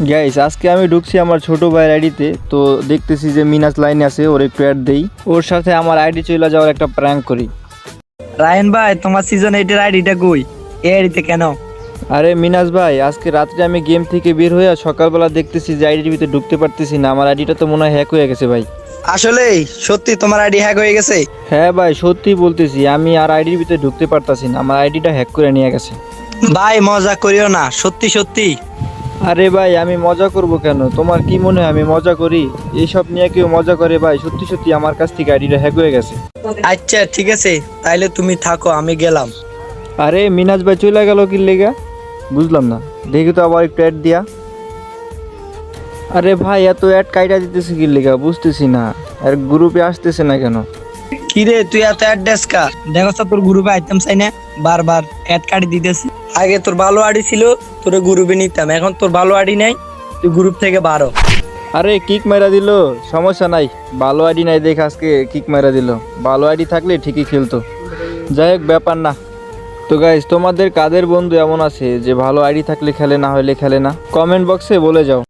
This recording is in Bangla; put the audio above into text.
গাইস আজকে আমি ঢুকছি আমার ছোট ভাইয়ের আইডিতে, তো দেখতেছি যে মিনাস লাইনে আছে, ওর একটু অ্যাড দেই, ওর সাথে আমার আইডি চলে যাওয়ার একটা প্র্যাঙ্ক করি। রায়ন ভাই, তোমার সিজন 8 এর আইডিটা কই? এই আইডিতে কেন? আরে মিনাস ভাই, আজকে রাত্রে আমি গেম থেকে বের হয়ে সকালবেলা দেখতেছি যে আইডির ভিতরে ঢুকতে পারতেছি না। আমার আইডিটা তো মনে হয় হ্যাক হয়ে গেছে ভাই। আসলে সত্যি তোমার আইডি হ্যাক হয়ে গেছে? হ্যাঁ ভাই, সত্যি বলতেছি, আমি আর আইডির ভিতরে ঢুকতে পারতাছি না, আমার আইডিটা হ্যাক করে নিয়ে গেছে। ভাই মজা করিও না, সত্যি সত্যি। আরে ভাই, আমি মজা করব কেন? তোমার কি মনে হয় আমি মজা করি? এইসব নিয়ে কেউ মজা করে ভাই? সত্যি সত্যি আমার কাছ থেকে আইডিটা হ্যাক হয়ে গেছে। আচ্ছা ঠিক আছে, তাইলে তুমি থাকো, আমি গেলাম। আরে মিনাজ ভাই চলে গেল কি লেগা? বুঝলাম না, দেখি তো আবার একটু অ্যাড দিয়া। আরে ভাই, এত অ্যাড কাইটা দিতেছে কি লেগা বুঝতেছি না, আর গ্রুপে আসতেছে না কেন? কিরে তুই এত অ্যাড্রেস কা দেখো তো, তোর গ্রুপে আইটেম চাই না, বারবার অ্যাড কার্ড দিতেছি। আগে তোর ভালো আইডি ছিল, তোর গ্রুপে নিতাম, এখন তোর ভালো আইডি নাই, তুই গ্রুপ থেকে বারো। আরে কিক মারা দিল, সমস্যা নাই, ভালো আইডি নাই দেখে আজকে কিক মারা দিল। ভালো আইডি থাকলে ঠিকই খেলতো, যাই হোক ব্যাপার না। তো গাইজ, তোমাদের কাদের বন্ধু এমন আছে যে ভালো আইডি থাকলে খেলে, না হলে খেলে না? কমেন্ট বক্সে বলে যাও।